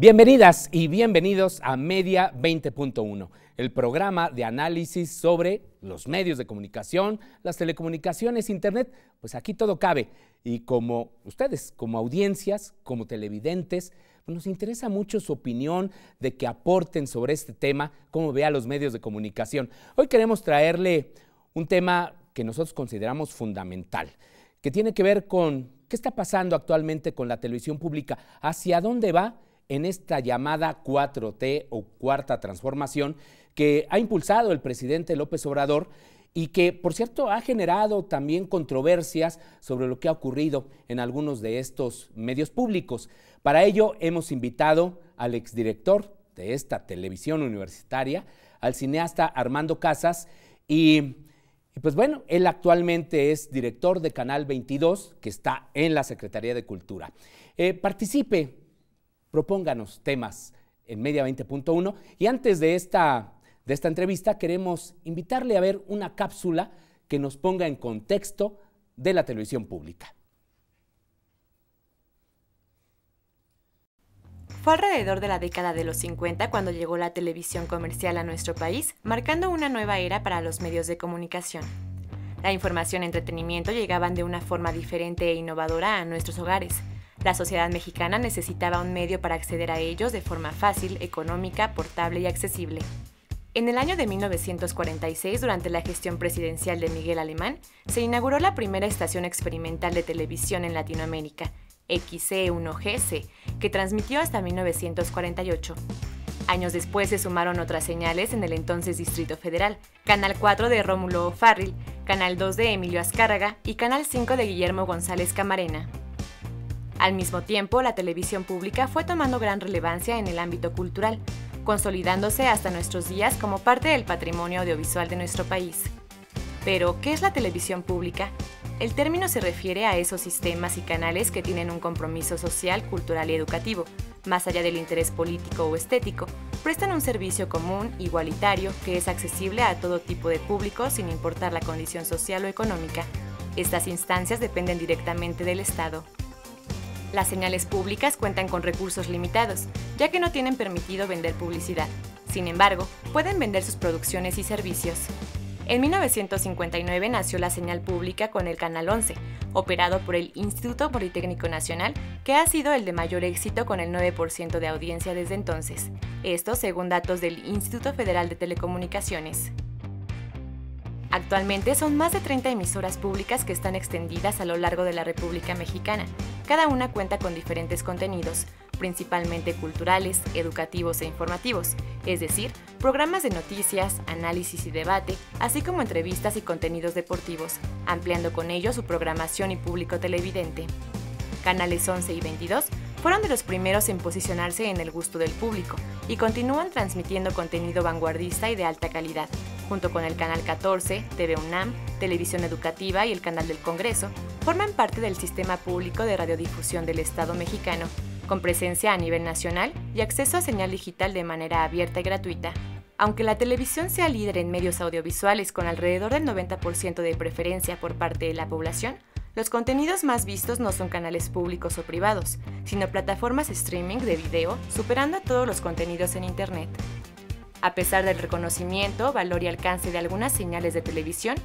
Bienvenidas y bienvenidos a Media 20.1, el programa de análisis sobre los medios de comunicación, las telecomunicaciones, internet. Pues aquí todo cabe. Y como ustedes, como audiencias, como televidentes, pues nos interesa mucho su opinión, de que aporten sobre este tema, cómo ve a los medios de comunicación. Hoy queremos traerle un tema que nosotros consideramos fundamental, que tiene que ver con qué está pasando actualmente con la televisión pública, hacia dónde va en esta llamada 4T o Cuarta Transformación que ha impulsado el presidente López Obrador y que, por cierto, ha generado también controversias sobre lo que ha ocurrido en algunos de estos medios públicos. Para ello hemos invitado al exdirector de esta televisión universitaria, al cineasta Armando Casas, y pues bueno, él actualmente es director de Canal 22, que está en la Secretaría de Cultura. Participe, propónganos temas en Media 20.1 y antes de esta entrevista queremos invitarle a ver una cápsula que nos ponga en contexto de la televisión pública. Fue alrededor de la década de los 50 cuando llegó la televisión comercial a nuestro país, marcando una nueva era para los medios de comunicación. La información y entretenimiento llegaban de una forma diferente e innovadora a nuestros hogares. La sociedad mexicana necesitaba un medio para acceder a ellos de forma fácil, económica, portable y accesible. En el año de 1946, durante la gestión presidencial de Miguel Alemán, se inauguró la primera estación experimental de televisión en Latinoamérica, XC1GC, que transmitió hasta 1948. Años después se sumaron otras señales en el entonces Distrito Federal, Canal 4 de Rómulo O'Farrill, Canal 2 de Emilio Azcárraga y Canal 5 de Guillermo González Camarena. Al mismo tiempo, la televisión pública fue tomando gran relevancia en el ámbito cultural, consolidándose hasta nuestros días como parte del patrimonio audiovisual de nuestro país. Pero, ¿qué es la televisión pública? El término se refiere a esos sistemas y canales que tienen un compromiso social, cultural y educativo, más allá del interés político o estético, prestan un servicio común, igualitario, que es accesible a todo tipo de público sin importar la condición social o económica. Estas instancias dependen directamente del Estado. Las señales públicas cuentan con recursos limitados, ya que no tienen permitido vender publicidad. Sin embargo, pueden vender sus producciones y servicios. En 1959 nació la señal pública con el Canal 11, operado por el Instituto Politécnico Nacional, que ha sido el de mayor éxito con el 9% de audiencia desde entonces. Esto según datos del Instituto Federal de Telecomunicaciones. Actualmente son más de 30 emisoras públicas que están extendidas a lo largo de la República Mexicana. Cada una cuenta con diferentes contenidos, principalmente culturales, educativos e informativos, es decir, programas de noticias, análisis y debate, así como entrevistas y contenidos deportivos, ampliando con ello su programación y público televidente. Canales 11 y 22 fueron de los primeros en posicionarse en el gusto del público y continúan transmitiendo contenido vanguardista y de alta calidad, junto con el Canal 14, TV UNAM, Televisión Educativa y el Canal del Congreso, forman parte del sistema público de radiodifusión del Estado mexicano, con presencia a nivel nacional y acceso a señal digital de manera abierta y gratuita. Aunque la televisión sea líder en medios audiovisuales con alrededor del 90% de preferencia por parte de la población, los contenidos más vistos no son canales públicos o privados, sino plataformas streaming de video, superando a todos los contenidos en Internet. A pesar del reconocimiento, valor y alcance de algunas señales de televisión,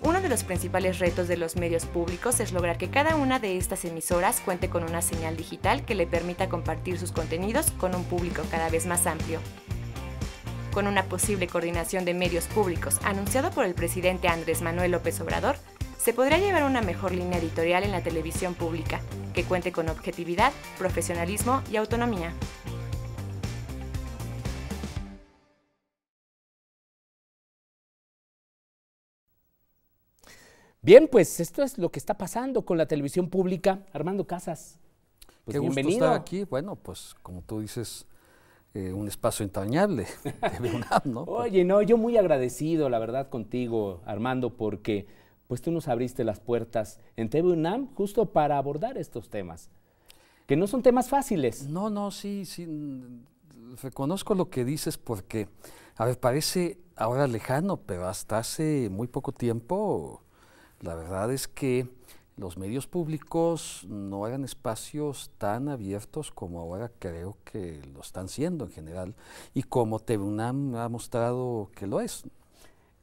uno de los principales retos de los medios públicos es lograr que cada una de estas emisoras cuente con una señal digital que le permita compartir sus contenidos con un público cada vez más amplio. Con una posible coordinación de medios públicos anunciado por el presidente Andrés Manuel López Obrador, se podría llevar una mejor línea editorial en la televisión pública, que cuente con objetividad, profesionalismo y autonomía. Bien, pues esto es lo que está pasando con la televisión pública. Armando Casas, pues qué bienvenido. gusto estar aquí. Bueno, pues como tú dices, un espacio entrañable de UNAM, ¿no? Oye, no, yo muy agradecido, la verdad, contigo, Armando, porque pues tú nos abriste las puertas en TV UNAM justo para abordar estos temas, que no son temas fáciles. No, sí, reconozco lo que dices porque, a ver, parece ahora lejano, pero hasta hace muy poco tiempo, la verdad es que los medios públicos no eran espacios tan abiertos como ahora creo que lo están siendo en general y como TV UNAM ha mostrado que lo es.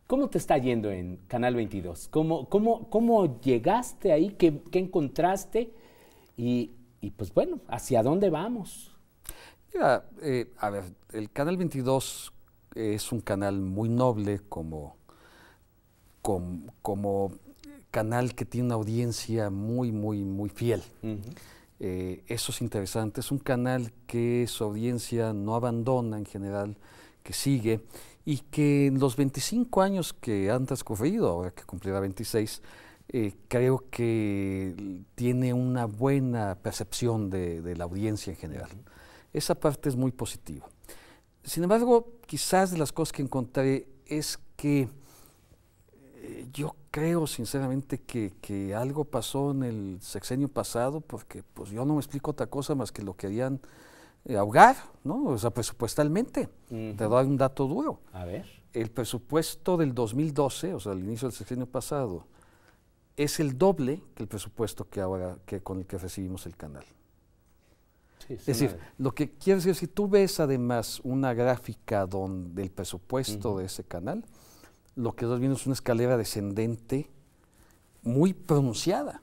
¿Cómo te está yendo en Canal 22? ¿Cómo llegaste ahí? ¿Qué encontraste? Y pues bueno, ¿hacia dónde vamos? Mira, a ver, el Canal 22 es un canal muy noble como canal que tiene una audiencia muy fiel. Eso es interesante. Es un canal que su audiencia no abandona en general, que sigue y que en los 25 años que han transcurrido, ahora que cumplirá 26, creo que tiene una buena percepción de la audiencia en general. Esa parte es muy positiva. Sin embargo, quizás de las cosas que encontré es que yo creo sinceramente que algo pasó en el sexenio pasado, porque pues yo no me explico otra cosa más que lo querían ahogar, ¿no? O sea, presupuestalmente. Te doy un dato duro. A ver. El presupuesto del 2012, o sea, al inicio del sexenio pasado, es el doble que el presupuesto con el que recibimos el canal. Sí, es decir, lo que quiero decir, si tú ves además una gráfica del presupuesto de ese canal, lo que estás viendo es una escalera descendente muy pronunciada.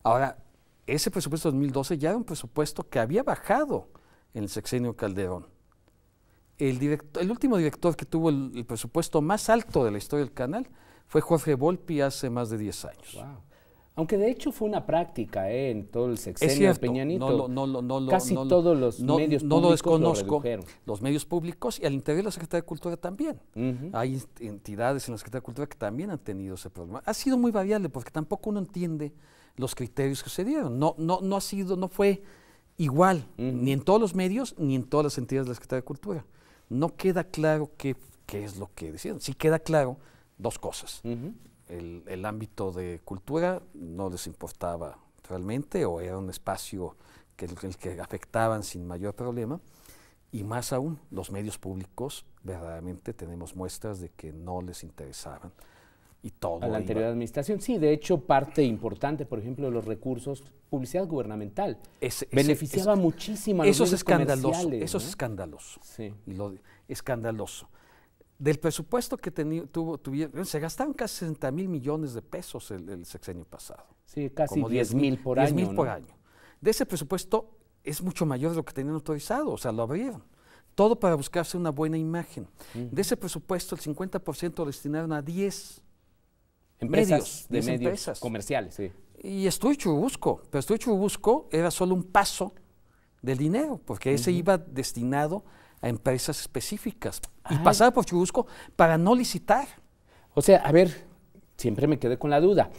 Ahora, ese presupuesto de 2012 ya era un presupuesto que había bajado en el sexenio Calderón. El último director que tuvo el presupuesto más alto de la historia del canal fue Jorge Volpi hace más de 10 años. Wow. Aunque de hecho fue una práctica en todo el sexenio es cierto, de Peña Nieto. Casi todos los medios públicos lo desconozco. Lo redujeron. Los medios públicos y al interior de la Secretaría de Cultura también. Hay entidades en la Secretaría de Cultura que también han tenido ese problema. Ha sido muy variable porque tampoco uno entiende los criterios que se dieron. No fue igual, ni en todos los medios, ni en todas las entidades de la Secretaría de Cultura. No queda claro qué es lo que decían. Sí queda claro dos cosas. El ámbito de cultura no les importaba realmente o era un espacio el que afectaban sin mayor problema y más aún los medios públicos verdaderamente tenemos muestras de que no les interesaban y todo. A la anterior administración, sí, de hecho parte importante, por ejemplo, de los recursos, publicidad gubernamental, beneficiaba muchísimo a los medios comerciales. Eso es escandaloso, sí. Escandaloso. Del presupuesto que tuvieron, se gastaron casi 60,000 millones de pesos el sexenio pasado. Sí, casi 10,000 por año. 10,000 por año. De ese presupuesto es mucho mayor de lo que tenían autorizado, o sea, lo abrieron. Todo para buscarse una buena imagen. De ese presupuesto, el 50% lo destinaron a 10 medios empresas comerciales. Sí. Y Estudio Churubusco, pero Estudio Churubusco era solo un paso del dinero, porque ese iba destinado a empresas específicas y pasaba por Churubusco para no licitar. O sea, a ver, siempre me quedé con la duda.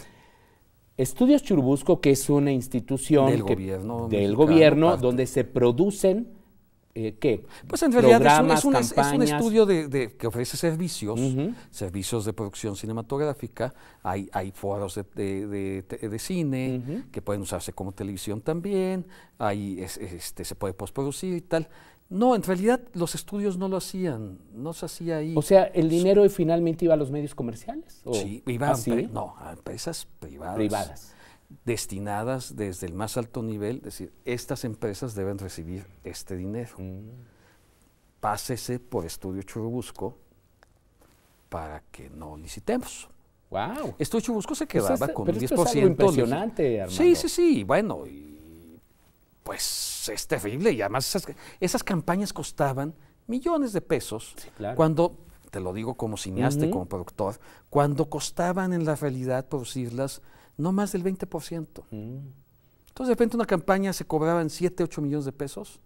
Estudios Churubusco, que es una institución del gobierno donde se producen, ¿qué? Pues en realidad programas, es un estudio que ofrece servicios, servicios de producción cinematográfica, hay foros de cine que pueden usarse como televisión también, se puede postproducir y tal. No, en realidad los estudios no lo hacían, no se hacía ahí. O sea, ¿el dinero finalmente iba a los medios comerciales? Sí, iba a empresas privadas. Destinadas desde el más alto nivel, es decir, estas empresas deben recibir este dinero. Pásese por Estudio Churubusco para que no licitemos. ¡Wow! Estudio Churubusco se quedaba con un 10%. Esto es algo impresionante, Armando. Sí, bueno, pues es terrible y además esas campañas costaban millones de pesos. Sí, claro. Cuando, te lo digo como cineasta y como productor, cuando costaban en la realidad producirlas no más del 20%. Entonces de repente una campaña se cobraban 7, 8 millones de pesos,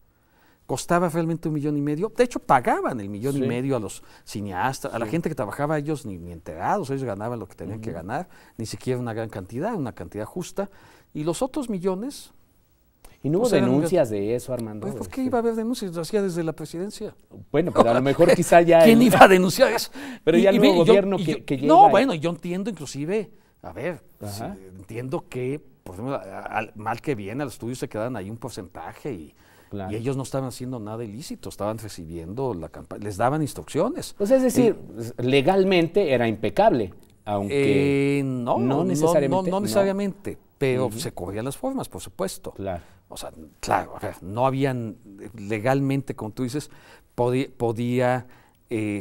costaba realmente 1,5 millones. De hecho pagaban el 1,5 millones a los cineastas, a la gente que trabajaba, ellos ni enterados, ellos ganaban lo que tenían que ganar, ni siquiera una gran cantidad, una cantidad justa. Y los otros millones... ¿Y no hubo denuncias de eso, Armando? Pues, ¿por qué iba a haber denuncias? Lo hacía desde la presidencia. Bueno, pero a lo mejor quizá ya... ¿Quién iba a denunciar eso? Pero ya el nuevo gobierno que llega... No, bueno, yo entiendo inclusive, a ver, entiendo que, por ejemplo, mal que bien, a los estudios se quedan ahí un porcentaje y ellos no estaban haciendo nada ilícito, estaban recibiendo la campaña, les daban instrucciones. Pues es decir, legalmente era impecable. Aunque no necesariamente. No necesariamente, pero se corrían las formas, por supuesto. Claro. O sea, claro, a ver, no habían legalmente, como tú dices, podía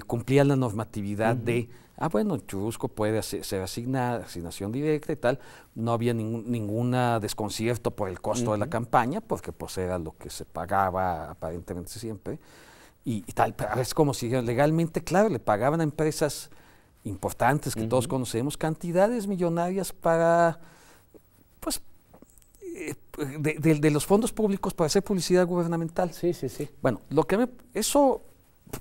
cumplir la normatividad de, bueno, Churubusco puede ser asignación directa y tal. No había ningún desconcierto por el costo de la campaña, porque pues era lo que se pagaba aparentemente siempre. Y tal, pero es como si legalmente, claro, le pagaban a empresas importantes que todos conocemos cantidades millonarias para, pues, de los fondos públicos para hacer publicidad gubernamental. Sí. Bueno, eso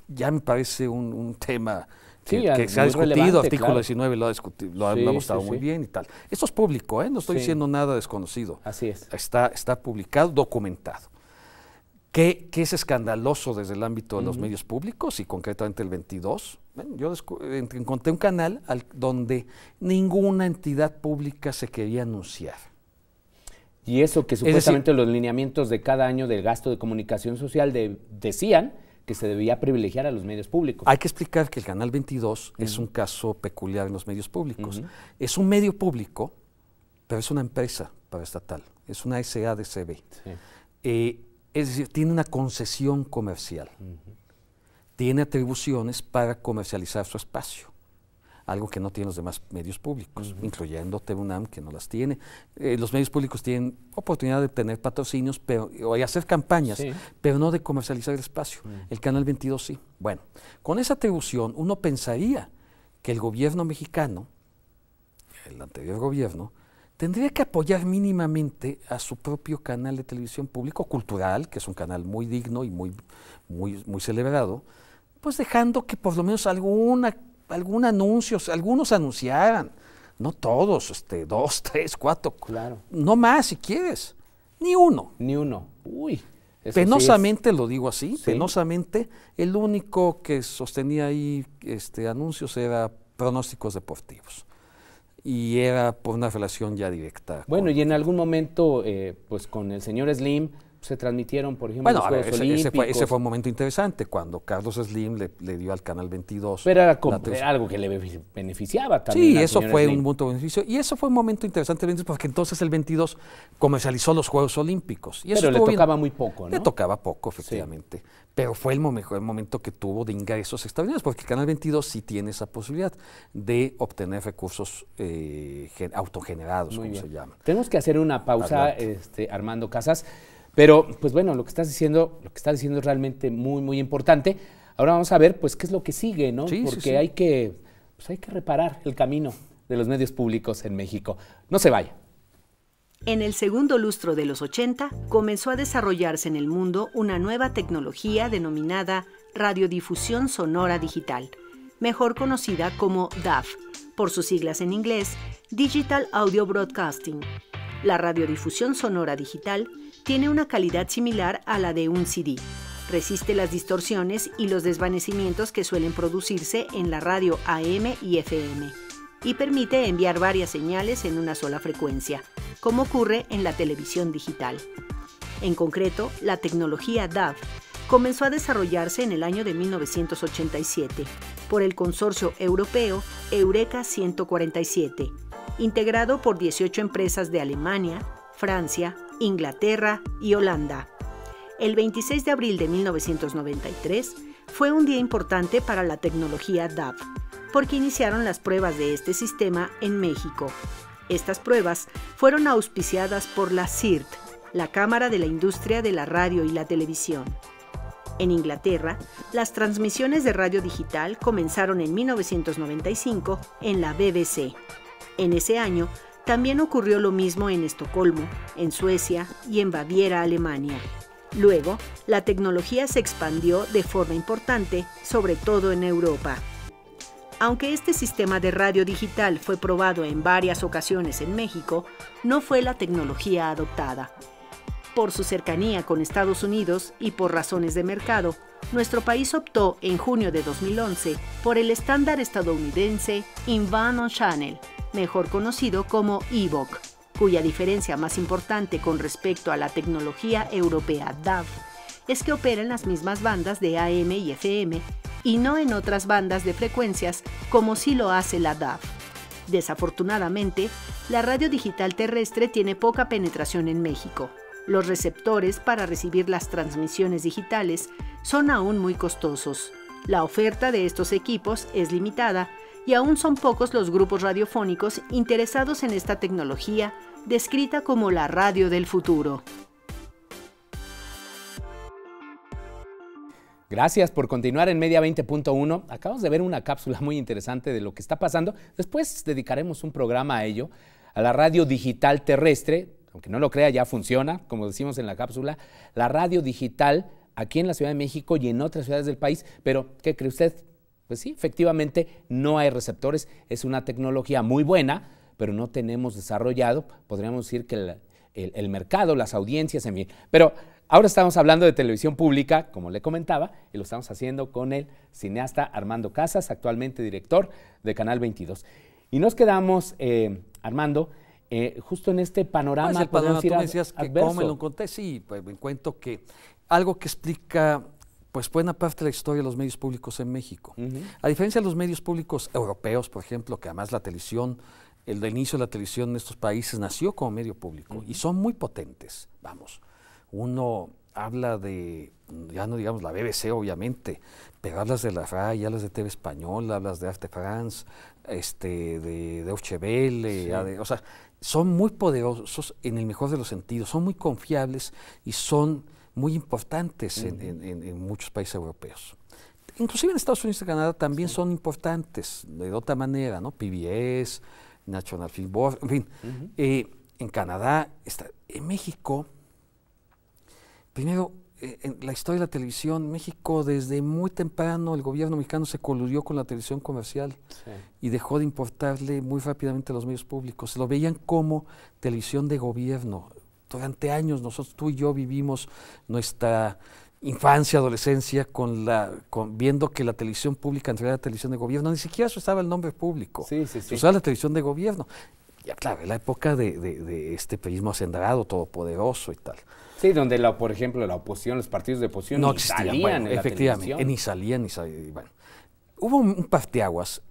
ya me parece un tema que se ha muy discutido, relevante, artículo claro. 19 lo ha discutido, lo ha mostrado muy bien y tal. Esto es público, no estoy diciendo nada desconocido. Así es. Está publicado, documentado. ¿Qué es escandaloso desde el ámbito de los medios públicos y concretamente el 22? Bueno, yo encontré un canal donde ninguna entidad pública se quería anunciar. Y eso que supuestamente los lineamientos de cada año del gasto de comunicación social decían que se debía privilegiar a los medios públicos. Hay que explicar que el Canal 22 es un caso peculiar en los medios públicos. Es un medio público, pero es una empresa paraestatal, es una SADCB. Es decir, tiene una concesión comercial, tiene atribuciones para comercializar su espacio, algo que no tienen los demás medios públicos, incluyendo TV UNAM, que no las tiene. Los medios públicos tienen oportunidad de tener patrocinios o de hacer campañas, pero no de comercializar el espacio. El Canal 22 sí. Bueno, con esa atribución uno pensaría que el gobierno mexicano, el anterior gobierno, tendría que apoyar mínimamente a su propio canal de televisión público cultural, que es un canal muy digno y muy celebrado, pues dejando que por lo menos algún anuncio, algunos anunciaran, no todos, 2, 3, 4, claro. No más si quieres, ni uno. Uy. Penosamente lo digo así, penosamente, el único que sostenía ahí anuncios era Pronósticos Deportivos. Y era por una relación ya directa. Bueno, y en algún momento, pues con el señor Slim, se transmitieron, por ejemplo, los Juegos Olímpicos. Ese fue un momento interesante, cuando Carlos Slim le dio al Canal 22. Pero era algo que le beneficiaba también. Sí, eso fue un punto de beneficio. Y eso fue un momento interesante, porque entonces el 22 comercializó los Juegos Olímpicos. Y pero le tocaba muy poco, ¿no? Le tocaba poco, efectivamente. Sí. Pero fue el mejor momento que tuvo de ingresos extraordinarios, porque el Canal 22 sí tiene esa posibilidad de obtener recursos autogenerados, como se llama. Tenemos que hacer una pausa, Armando Casas. Pero, pues bueno, lo que estás diciendo es realmente muy, muy importante. Ahora vamos a ver, pues, qué es lo que sigue, ¿no? Porque hay que reparar el camino de los medios públicos en México. No se vaya. En el segundo lustro de los 80, comenzó a desarrollarse en el mundo una nueva tecnología denominada radiodifusión sonora digital, mejor conocida como DAB, por sus siglas en inglés, Digital Audio Broadcasting. La radiodifusión sonora digital tiene una calidad similar a la de un CD. Resiste las distorsiones y los desvanecimientos que suelen producirse en la radio AM y FM y permite enviar varias señales en una sola frecuencia, como ocurre en la televisión digital. En concreto, la tecnología DAB comenzó a desarrollarse en el año de 1987 por el consorcio europeo Eureka 147, integrado por 18 empresas de Alemania, Francia, Inglaterra y Holanda. El 26 de abril de 1993 fue un día importante para la tecnología DAB, porque iniciaron las pruebas de este sistema en México. Estas pruebas fueron auspiciadas por la CIRT, la Cámara de la Industria de la Radio y la Televisión. En Inglaterra, las transmisiones de radio digital comenzaron en 1995 en la BBC. En ese año, también ocurrió lo mismo en Estocolmo, en Suecia y en Baviera, Alemania. Luego, la tecnología se expandió de forma importante, sobre todo en Europa. Aunque este sistema de radio digital fue probado en varias ocasiones en México, no fue la tecnología adoptada. Por su cercanía con Estados Unidos y por razones de mercado, nuestro país optó en junio de 2011 por el estándar estadounidense InVan Channel, mejor conocido como EVOC, cuya diferencia más importante con respecto a la tecnología europea DAB es que opera en las mismas bandas de AM y FM y no en otras bandas de frecuencias como sí lo hace la DAB. Desafortunadamente, la radio digital terrestre tiene poca penetración en México. Los receptores para recibir las transmisiones digitales son aún muy costosos. La oferta de estos equipos es limitada y aún son pocos los grupos radiofónicos interesados en esta tecnología, descrita como la radio del futuro. Gracias por continuar en Media 20.1. Acabamos de ver una cápsula muy interesante de lo que está pasando. Después dedicaremos un programa a ello, a la radio digital terrestre. Aunque no lo crea, ya funciona, como decimos en la cápsula, la radio digital aquí en la Ciudad de México y en otras ciudades del país. Pero, ¿qué cree usted? Pues sí, efectivamente no hay receptores. Es una tecnología muy buena, pero no tenemos desarrollado, podríamos decir que el mercado, las audiencias, en fin. Pero ahora estamos hablando de televisión pública, como le comentaba, y lo estamos haciendo con el cineasta Armando Casas, actualmente director de Canal 22. Y nos quedamos, Armando, justo en este panorama. El panorama, tú me decías que cómo me lo encontré. Sí, pues me encuentro que algo que explica pues buena parte de la historia de los medios públicos en México. A diferencia de los medios públicos europeos, por ejemplo, que además la televisión, el inicio de la televisión en estos países nació como medio público y son muy potentes, vamos. Uno habla de, ya no digamos la BBC obviamente, pero hablas de la RAI, hablas de TV Española, hablas de Arte France, de Deutsche Welle, o sea, son muy poderosos en el mejor de los sentidos, son muy confiables y son muy importantes en muchos países europeos. Inclusive en Estados Unidos y Canadá también son importantes, de otra manera, ¿no? PBS, National Film Board, en fin. En Canadá, en México, primero, en la historia de la televisión, México desde muy temprano el gobierno mexicano se coludió con la televisión comercial y dejó de importarle muy rápidamente a los medios públicos. Lo veían como televisión de gobierno. Durante años nosotros, tú y yo, vivimos nuestra infancia, adolescencia, viendo que la televisión pública en realidad era televisión de gobierno. Ni siquiera se usaba el nombre público. Se usaba la televisión de gobierno. Ya claro, en la época de este periodismo acendrado, todopoderoso y tal. Sí, donde, por ejemplo, la oposición, los partidos de oposición no ni salían en efectivamente, la televisión. Ni salían. Bueno, hubo un parteaguas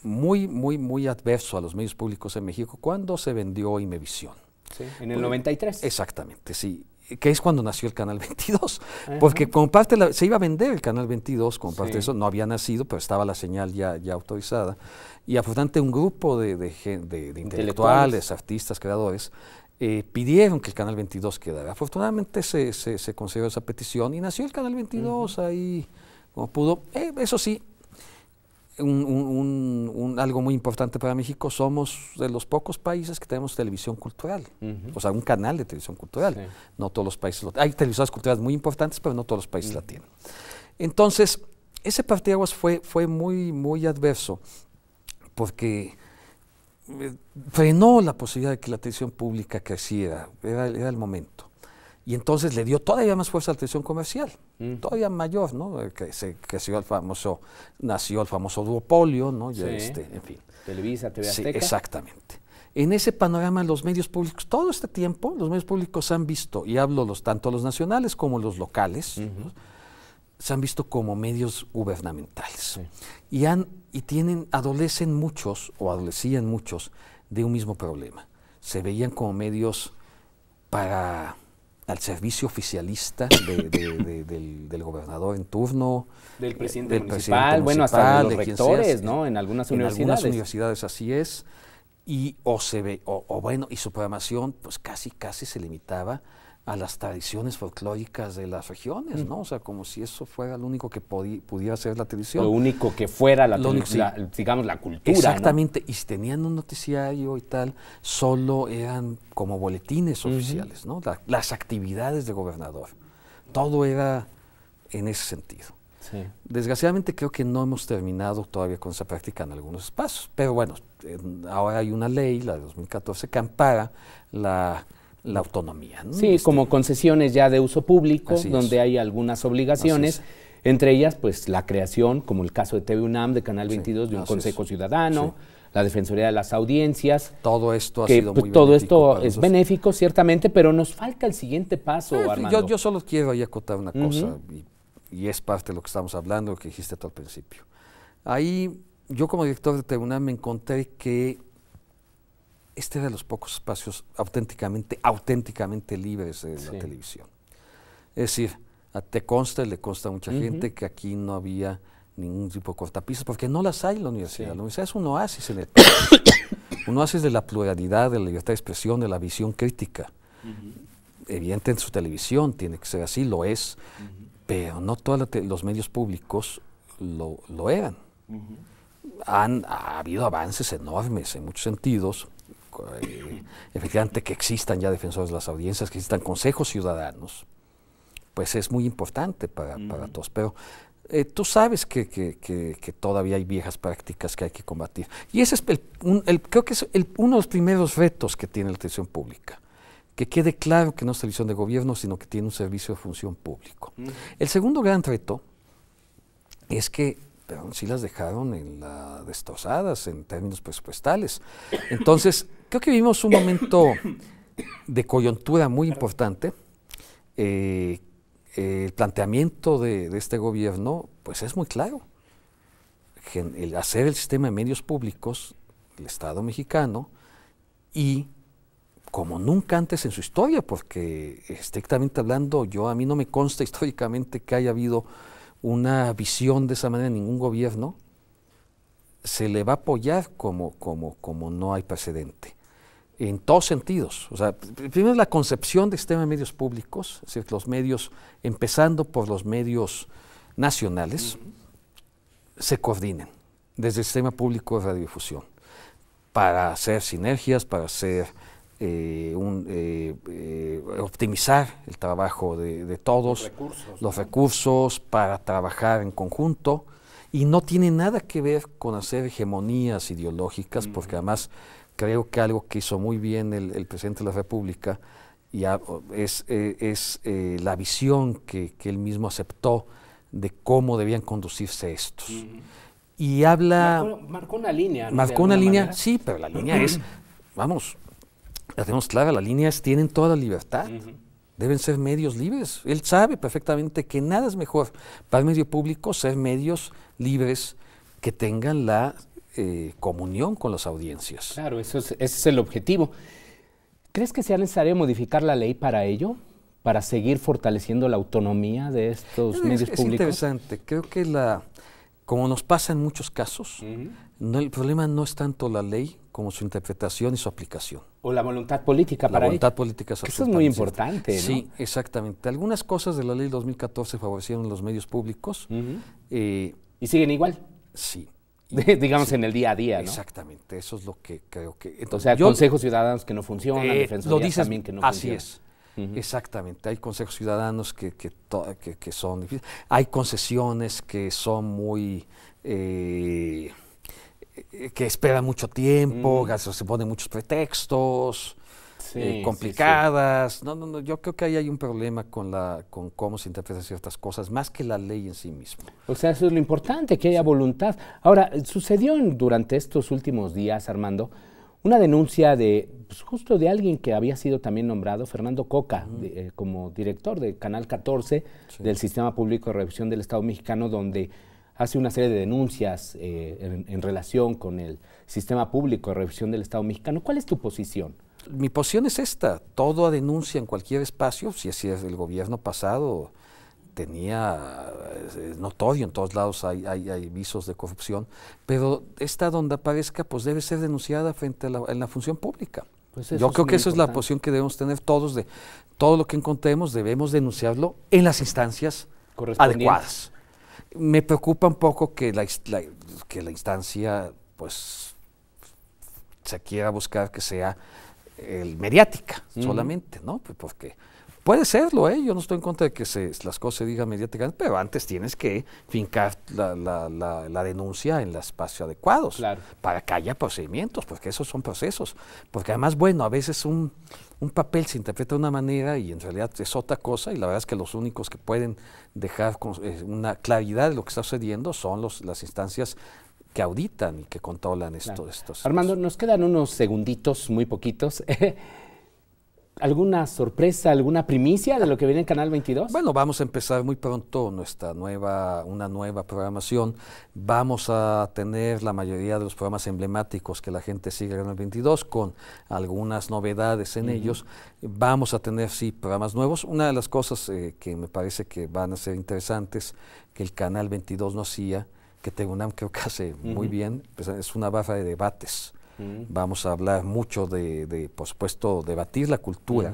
muy adverso a los medios públicos en México cuando se vendió Imevisión. Sí, en el 93. Exactamente, sí. Que es cuando nació el Canal 22. Porque como parte se iba a vender el Canal 22, como parte de eso, no había nacido, pero estaba la señal ya autorizada. Y afortunadamente un grupo de intelectuales, artistas, creadores, pidieron que el Canal 22 quedara. Afortunadamente se concedió esa petición y nació el Canal 22 ahí como pudo. Eso sí, algo muy importante para México, somos de los pocos países que tenemos televisión cultural, o sea, un canal de televisión cultural. No todos los países lo tienen. Hay televisoras culturales muy importantes, pero no todos los países la tienen. Entonces, ese parteaguas fue muy adverso, porque frenó la posibilidad de que la televisión pública creciera, era el momento. Y entonces le dio todavía más fuerza a la televisión comercial, todavía mayor, ¿no? Nació el famoso duopolio, ¿no? Ya en fin. Televisa, TV Azteca. Sí, exactamente. En ese panorama, los medios públicos, todo este tiempo, los medios públicos han visto, y hablo tanto los nacionales como los locales, ¿no? Se han visto como medios gubernamentales. Adolecían muchos de un mismo problema. Se veían como medios al servicio oficialista del gobernador en turno, del presidente municipal, bueno, hasta de los rectores, ¿no? En algunas universidades. En algunas universidades así es. Y su programación pues casi se limitaba a las tradiciones folclóricas de las regiones, ¿no? O sea, como si eso fuera lo único que pudiera ser la televisión. Lo único que fuera digamos, la cultura, exactamente, ¿no? Y si tenían un noticiario y tal, solo eran como boletines oficiales, ¿no? Las actividades del gobernador. Todo era en ese sentido. Sí. Desgraciadamente creo que no hemos terminado todavía con esa práctica en algunos espacios, pero bueno, ahora hay una ley, la de 2014, que ampara la autonomía, ¿no? Sí, como concesiones ya de uso público, donde hay algunas obligaciones, entre ellas pues la creación, como el caso de TV UNAM, de Canal 22, de un Consejo Ciudadano, la Defensoría de las Audiencias. Todo esto ha sido muy todo esto es benéfico, ciertamente, pero nos falta el siguiente paso, Armando. Yo solo quiero ahí acotar una cosa, y es parte de lo que estamos hablando, lo que dijiste tú al principio. Ahí, yo como director de TV UNAM me encontré que este era de los pocos espacios auténticamente libres de la televisión. Es decir, te consta y le consta a mucha gente que aquí no había ningún tipo de cortapisas, porque no las hay en la universidad. La universidad es un oasis en el país, un oasis de la pluralidad, de la libertad de expresión, de la visión crítica. Evidente en su televisión tiene que ser así, lo es, pero no todos los medios públicos lo eran. Ha habido avances enormes en muchos sentidos, efectivamente que existan ya defensores de las audiencias, que existan consejos ciudadanos, pues es muy importante para todos, pero tú sabes que todavía hay viejas prácticas que hay que combatir. Y ese es creo que es uno de los primeros retos que tiene la televisión pública, que quede claro que no es televisión de gobierno, sino que tiene un servicio de función público. El segundo gran reto es que sí las dejaron destrozadas en términos presupuestales. Entonces, creo que vivimos un momento de coyuntura muy importante. El planteamiento de este gobierno, pues es muy claro. El hacer el sistema de medios públicos, el Estado mexicano, y como nunca antes en su historia, porque estrictamente hablando, a mí no me consta históricamente que haya habido una visión de esa manera en ningún gobierno, se le va a apoyar como no hay precedente, en todos sentidos. O sea, primero la concepción del sistema de medios públicos, es decir, los medios, empezando por los medios nacionales, se coordinen desde el sistema público de radiodifusión, para hacer sinergias, para hacer optimizar el trabajo de todos, los recursos para trabajar en conjunto, y no tiene nada que ver con hacer hegemonías ideológicas, porque además creo que algo que hizo muy bien el presidente de la República es la visión que él mismo aceptó de cómo debían conducirse estos. Y habla... Marcó una línea, ¿no? Marcó una línea, sí, pero la línea es, vamos, la tenemos clara, la línea es, tienen toda la libertad, deben ser medios libres. Él sabe perfectamente que nada es mejor para el medio público ser medios libres que tengan la comunión con las audiencias. Claro, ese es el objetivo. ¿Crees que sea necesario modificar la ley para ello? ¿Para seguir fortaleciendo la autonomía de estos medios públicos? Es interesante. Creo que como nos pasa en muchos casos, el problema no es tanto la ley como su interpretación y su aplicación. O la voluntad política para ello. La voluntad política es eso es muy importante, ¿no? Sí, exactamente. Algunas cosas de la ley 2014 favorecieron los medios públicos. ¿Y siguen igual? Sí. Digamos en el día a día, ¿no? Exactamente, eso es lo que creo que... Entonces, consejos ciudadanos que no funcionan, defensorías también que no funcionan. Así es. Exactamente, hay consejos ciudadanos que son difíciles, hay concesiones que son muy, que esperan mucho tiempo, se ponen muchos pretextos, complicadas. No, yo creo que ahí hay un problema con cómo se interpretan ciertas cosas, más que la ley en sí misma. O sea, eso es lo importante, que haya voluntad. Ahora, sucedió durante estos últimos días, Armando, una denuncia justo de alguien que había sido también nombrado, Fernando Coca, como director de Canal 14 del Sistema Público de Revisión del Estado Mexicano, donde hace una serie de denuncias en relación con el Sistema Público de Revisión del Estado Mexicano. ¿Cuál es tu posición? Mi posición es esta: toda denuncia en cualquier espacio, si así es el gobierno pasado, es notorio, en todos lados hay visos de corrupción, pero esta donde aparezca pues debe ser denunciada en la función pública. Pues yo creo que esa es la posición que debemos tener todos, de todo lo que encontremos debemos denunciarlo en las instancias adecuadas. Me preocupa un poco que la instancia pues se quiera buscar que sea mediática solamente, ¿no? Porque puede serlo, yo no estoy en contra de que las cosas se digan mediáticamente, pero antes tienes que fincar la denuncia en los espacios adecuados, para que haya procedimientos, porque esos son procesos. Porque además, bueno, a veces un papel se interpreta de una manera y en realidad es otra cosa, y la verdad es que los únicos que pueden dejar una claridad de lo que está sucediendo son las instancias que auditan y que controlan estos. Armando, nos quedan unos segunditos, muy poquitos. ¿Alguna sorpresa, alguna primicia de lo que viene en Canal 22? Bueno, vamos a empezar muy pronto una nueva programación. Vamos a tener la mayoría de los programas emblemáticos que la gente sigue en Canal 22 con algunas novedades en ellos. Vamos a tener, sí, programas nuevos. Una de las cosas que me parece que van a ser interesantes, que el Canal 22 no hacía, que TV UNAM creo que hace muy bien, pues, es una barra de debates. Vamos a hablar mucho por supuesto, debatir la cultura.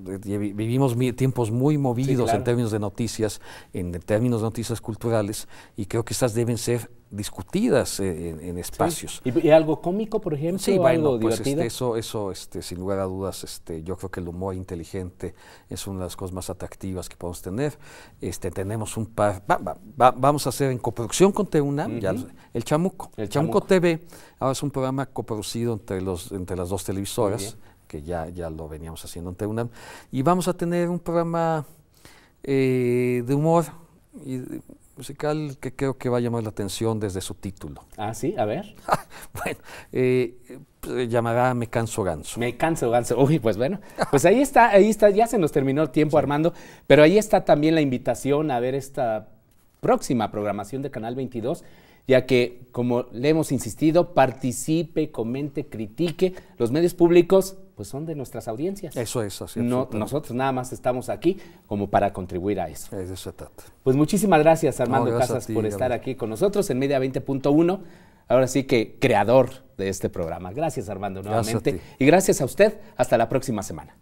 Vivimos tiempos muy movidos, sí, claro, en términos de noticias, en términos de noticias culturales, y creo que estas deben ser discutidas en espacios. Sí. ¿Y algo cómico, por ejemplo? Sí, bueno, algo pues divertido. eso, sin lugar a dudas, yo creo que el humor inteligente es una de las cosas más atractivas que podemos tener. Tenemos un par, vamos a hacer en coproducción con TV UNAM, ya, el Chamuco. El Chamuco TV, ahora es un programa coproducido entre las dos televisoras, que ya lo veníamos haciendo en TV UNAM, y vamos a tener un programa de humor y musical que creo que va a llamar la atención desde su título. Ah, sí, a ver. Bueno, pues, llamará Me Canso Ganso. Me Canso Ganso. Uy, pues bueno, pues ahí está, ya se nos terminó el tiempo, sí, Armando, pero ahí está también la invitación a ver esta próxima programación de Canal 22, ya que, como le hemos insistido, participe, comente, critique. Los medios públicos pues son de nuestras audiencias. Eso es así. No, nosotros nada más estamos aquí como para contribuir a eso. De eso se trata. Pues muchísimas gracias, Armando Casas, por estar aquí con nosotros en Media 20.1. Ahora sí que creador de este programa. Gracias, Armando, nuevamente. Y gracias a usted. Hasta la próxima semana.